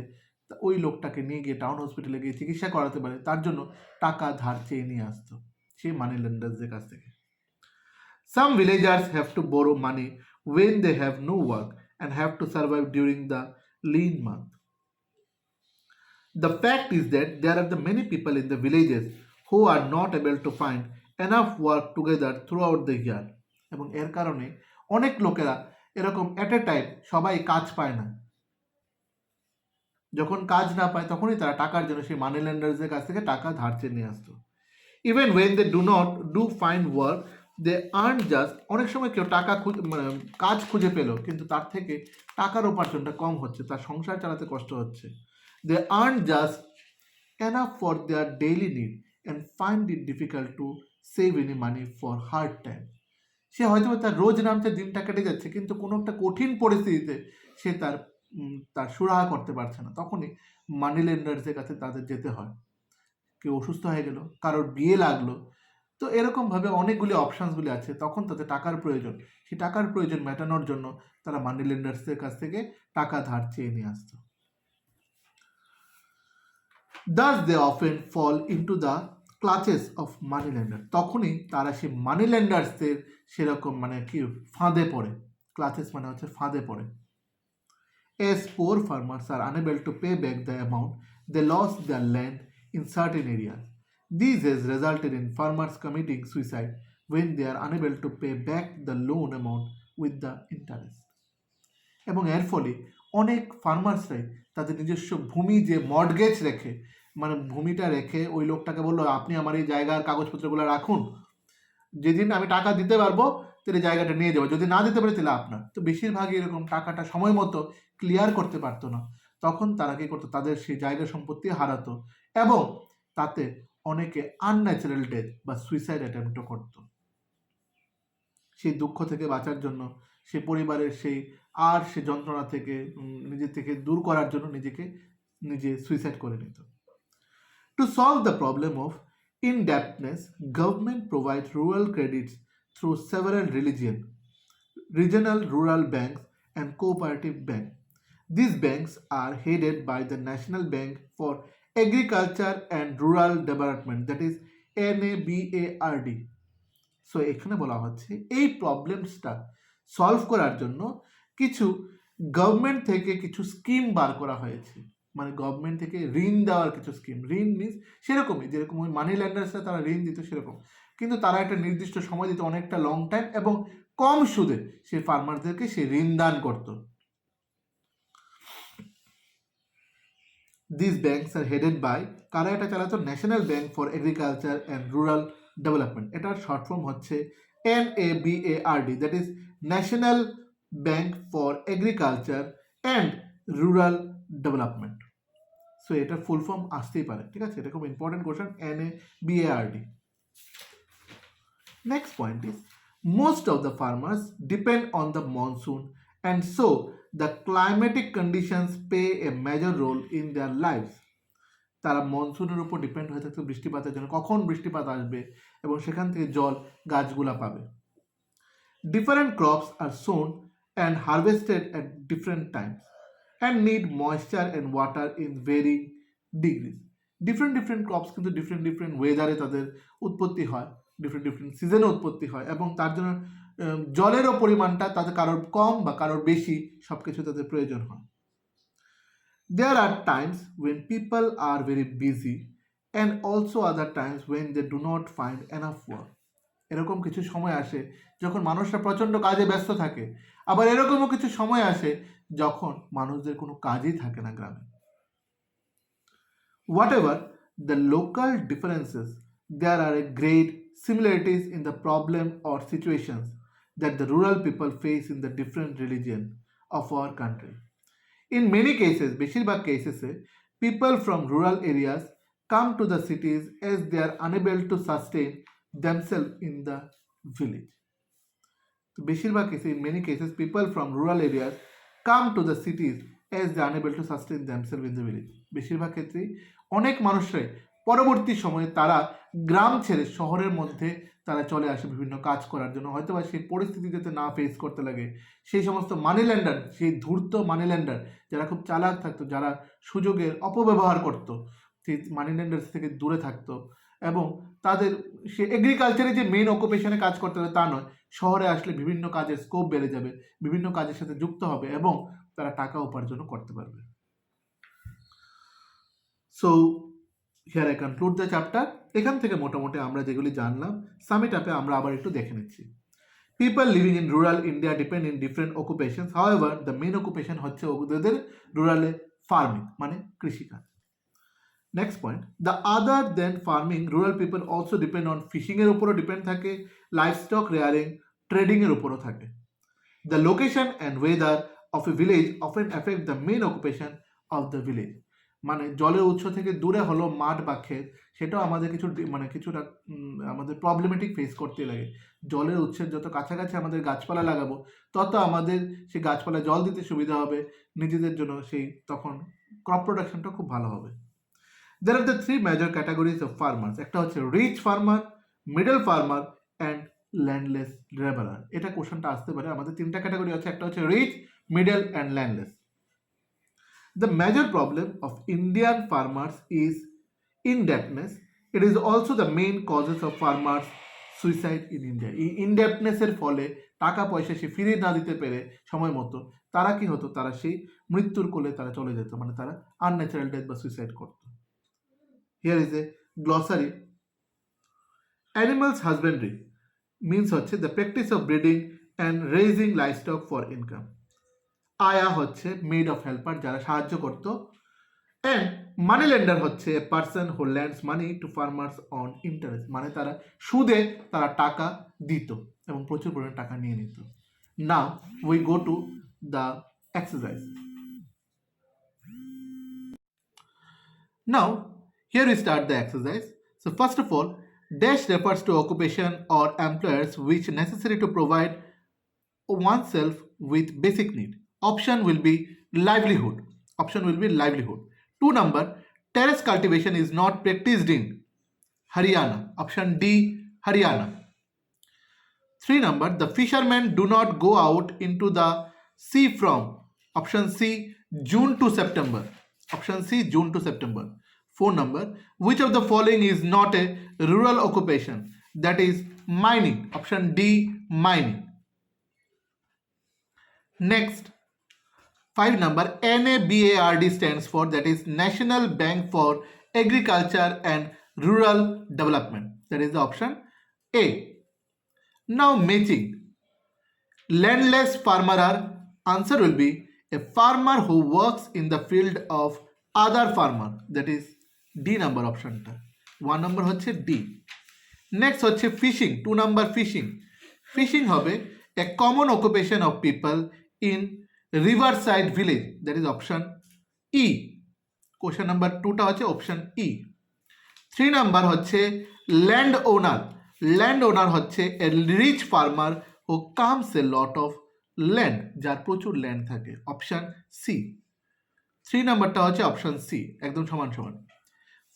ওই লোকটাকে নিয়ে গিয়ে টাউন হসপিটালে গিয়ে চিকিৎসা করাতে পারে, তার জন্য টাকা ধার চেয়ে নিয়ে আসতো সেই মানি লেন্ডার্সদের কাছ থেকে। Some villagers have to borrow money when they have no work and have to survive during the lean month. The fact is that there are the many people in the villages who are not able to find enough work together throughout the year. এবং এর কারণে অনেক লোকেরা এরকম এট এ time সবাই কাজ পায় না, যখন কাজ না পায় তখনই তারা টাকার জন্য সেই মানি ল্যান্ডার্সদের কাছ থেকে টাকা ধার চেয়ে নিয়ে আসতো। Even when they do not do find work they earn just, অনেক সময় কেউ টাকা কাজ খুঁজে পেলো কিন্তু তার থেকে টাকার উপার্জনটা কম হচ্ছে, তার সংসার চালাতে কষ্ট হচ্ছে। They earn just enough for their daily need and find it difficult to save any money for hard time. সে হয়তো তার রোজ নামতে দিনটা কেটে যাচ্ছে, কিন্তু কোনো একটা কঠিন পরিস্থিতিতে সে তার সুরাহা করতে পারছে না, তখনই মানি লেন্ডার্সের কাছে তাদের যেতে হয়। কেউ অসুস্থ হয়ে গেল, কারোর বিয়ে লাগলো, তো এরকমভাবে অনেকগুলি অপশানসগুলি আছে, তখন তাদের টাকার প্রয়োজন, সেই টাকার প্রয়োজন মেটানোর জন্য তারা মানি লেন্ডার্সের কাছ থেকে টাকা ধার চেয়ে নিয়ে আসতো। Thus they often fall into the clutches of money lender. তখনই তারা সেই মানি লেন্ডার্সদের সেরকম মানে কি ফাঁদে পড়ে। ক্লাচেস মানে হচ্ছে ফাঁদে পড়ে। As poor farmers are unable to pay back the amount they lost their land in certain areas. This has resulted in farmers committing suicide when they are unable to pay back the loan amount with the interest. এবং এর ফলে অনেক ফার্মার্সরাই তাদের নিজস্ব ভূমি যে mortgage রেখে, মানে ভূমিটা রেখে ওই লোকটাকে বললো আপনি আমার এই জায়গার কাগজপত্রগুলো রাখুন, যেদিন আমি টাকা দিতে পারবো তাহলে জায়গাটা নিয়ে যাবো, যদি না দিতে পারে তাহলে আপনার। তো বেশিরভাগই এরকম টাকাটা সময় মতো ক্লিয়ার করতে পারতো না, তখন তারা কী করতো, তাদের সেই জায়গা সম্পত্তি হারাতো এবং তাতে অনেকে আনন্যাচারাল ডেথ বা সুইসাইড অ্যাটেম্পটও করতো। সেই দুঃখ থেকে বাঁচার জন্য, সে পরিবারের সেই সে যন্ত্রণা থেকে নিজে থেকে দূর করার জন্য নিজে সুইসাইড করে নিত। To solve the problem of indebtedness, government provides rural credits through several regional rural banks and cooperative banks. These banks are headed by the National Bank for Agriculture and Rural Development, that is NABARD. So এখানে বলা হচ্ছে এই প্রবলেমসটা solve করার জন্য কিছু government থেকে কিছু scheme বার করা হয়েছে, মানে গভর্নমেন্ট থেকে ঋণ দেওয়ার কিছু স্কিম। ঋণ মিনস সেরকমই যেরকম ওই মানি ল্যান্ডার্সরা তারা ঋণ দিত সেরকম, কিন্তু তারা একটা নির্দিষ্ট সময় দিত, অনেকটা লং টাইম এবং কম সুদে সেই ফার্মারদেরকে সে ঋণ দান করত। This banks are headed by, কারা এটা চালাতো? National bank for agriculture and rural development. এটার শর্ট ফর্ম হচ্ছে NABARD, that is national bank for agriculture and rural development. So এটা ফুল ফর্ম আসতেই পারে, ঠিক আছে, এটা খুব important question, NABARD। Next point is most of the farmers depend on the monsoon and so the climatic conditions play a major role in their life. তারা মনসুনের উপর depend হয়ে থাকতো বৃষ্টিপাতের জন্য, কখন বৃষ্টিপাত আসবে এবং সেখান থেকে জল গাছগুলা পাবে। Different crops are sown and harvested at different times and need moisture and water in very degrees. Different crops কিন্তু ডিফারেন্ট ওয়েদারে তাদের উৎপত্তি হয়, ডিফারেন্ট সিজনে উৎপত্তি হয় এবং তার জন্য জলেরও পরিমাণটা তাদের কারোর কম বা কারোর বেশি সব কিছু তাদের প্রয়োজন হয়। There are times when people are very busy and also other times when they do not find enough work. এরকম কিছু সময় আসে যখন মানুষরা প্রচণ্ড কাজে ব্যস্ত থাকে, আবার এরকমও কিছু সময় আসে যখন মানুষদের কোনো কাজই থাকে না গ্রামে। Whatever the local differences, there are a great similarities in the problem or situations that the rural people face in the different region of our country. In many cases, বেশিরভাগ কেসেসে people from rural areas come to the cities as they are unable to sustain themselves in the village. তো বেশিরভাগ কেসে, in many cases, people from rural areas come to the cities as they are unable to sustain themselves in the village. বেশিরভাগ ক্ষেত্রেই অনেক মানুষরাই পরবর্তী সময়ে তারা গ্রাম ছেড়ে শহরের মধ্যে তারা চলে আসে বিভিন্ন কাজ করার জন্য, হয়তো বা সেই পরিস্থিতি যাতে না ফেস করতে লাগে। সেই সমস্ত মানি ল্যান্ডার, সেই ধূর্ত মানি ল্যান্ডার যারা খুব চালাক থাকতো, যারা সুযোগের অপব্যবহার করতো, সেই মানি ল্যান্ডার্স থেকে দূরে থাকতো এবং তাদের সে এগ্রিকালচারে যে মেইন অকুপেশনে কাজ করতে হবে তা নয়, শহরে আসলে বিভিন্ন কাজের স্কোপ বেড়ে যাবে, বিভিন্ন কাজের সাথে যুক্ত হবে এবং তারা টাকা উপার্জন করতে পারবে। So here I conclude the chapter. এখান থেকে মোটামুটি আমরা যেগুলি জানলাম সামিট আপে আমরা আবার একটু দেখে নিচ্ছি। People living in rural India depend in different occupations. However, the main occupation হচ্ছে ওদের রুরালে ফার্মিং, মানে কৃষিকাজ। Next point, the other then farming rural people also depend on ফিশিংয়ের উপরও ডিপেন্ড থাকে, লাইফ স্টক রেয়ারিং, ট্রেডিংয়ের উপরও থাকে। The location and weather of a village often affect the main occupation of the village. মানে জলের উৎস থেকে দূরে হলো মাঠ বা ক্ষেত, সেটাও আমাদের কিছুটা আমাদের প্রবলেমেটিক ফেস করতে লাগে। জলের উৎসের যত কাছাকাছি আমাদের গাছপালা লাগাবো তত আমাদের সেই গাছপালা জল দিতে সুবিধা হবে, নিজেদের জন্য সেই তখন ক্রপ প্রোডাকশনটা খুব ভালো হবে। There are the three major categories of farmers. একটা হচ্ছে rich farmer, middle farmer and landless labourer. এটা কোশ্চেনটা আসতে পারে। আমাদের তিনটা ক্যাটাগরি আছে, একটা হচ্ছে rich, middle and landless. The major problem of Indian farmers is indebtedness. It is also the main causes of farmers suicide in India. এই ইনডেপনেসের ফলে টাকা পয়সা সে ফিরে না দিতে পেরে সময় মতো তারা কি হতো, তারা সেই মৃত্যুর কোলে তারা চলে যেত, মানে তারা আনন্যাচারাল ডেথ বা সুইসাইড করত। Here is a glossary. Animals husbandry means হচ্ছে the practice of breeding and raising livestock for income. আয়া হচ্ছে মেড অফ হেল্পার, যারা সাহায্য করত। অ্যান্ড মানি লেন্ডার হচ্ছে a person who lands money to farmers on interest, মানে তারা সুদে তারা টাকা দিত এবং প্রচুর পরিমাণে টাকা নিয়ে নিত। Now we go to the exercise. Now here we start the exercise. So first of all, dash refers to occupation or employers which necessary to provide oneself with basic need. Option will be livelihood. Option will be livelihood. 2 number, terrace cultivation is not practiced in Haryana. Option D, Haryana. 3 number, the fishermen do not go out into the sea from option C, June to September. Option C, June to September. 4 number, which of the following is not a rural occupation? That is mining. Option D, mining. Next, 5 number, NABARD stands for, that is National Bank for Agriculture and Rural Development. That is the option A. Now matching. Landless farmer, answer will be a farmer who works in the field of other farmer. That is D number option টা। 1 number হচ্ছে D। Next হচ্ছে fishing. 2 number fishing. Fishing হবে a common occupation of people in riverside village. That is option E. Question number 2 টা হচ্ছে option E। 3 number হচ্ছে land owner. Land owner হচ্ছে a rich farmer who comes a lot of land, যার প্রচুর land থাকে। Option C. 3 নাম্বারটা হচ্ছে option C, একদম সমান সমান।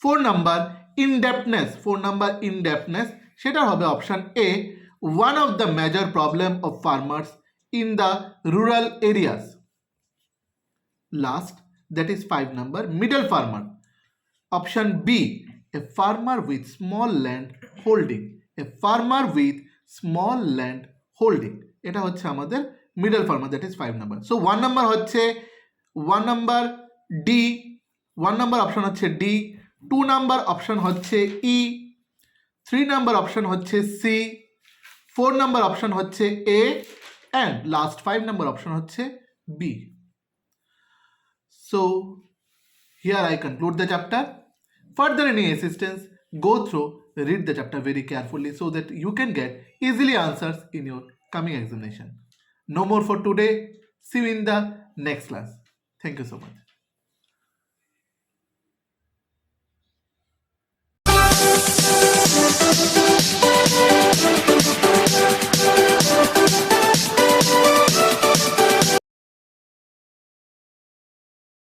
4 নাম্বার ইনডেপনেস। 4 নাম্বার ইনডেপনেস, সেটা হবে option A, one of the major problem of farmers in the rural areas. Last, that is 5 number, middle farmer. Option B, a farmer with small land holding. A farmer with small land holding. এটা হচ্ছে আমাদের middle farmer, that is 5 number. So 1 number হচ্ছে 1 number D, 1 number option হচ্ছে D, 2 number option হচ্ছে E, 3 number option হচ্ছে C, 4 number option হচ্ছে A, and last 5 number option হচ্ছে B. So here I conclude the chapter. Further any assistance, go through, read the chapter very carefully so that you can get easily answers in your coming examination. No more for today. See you in the next class. Thank you so much.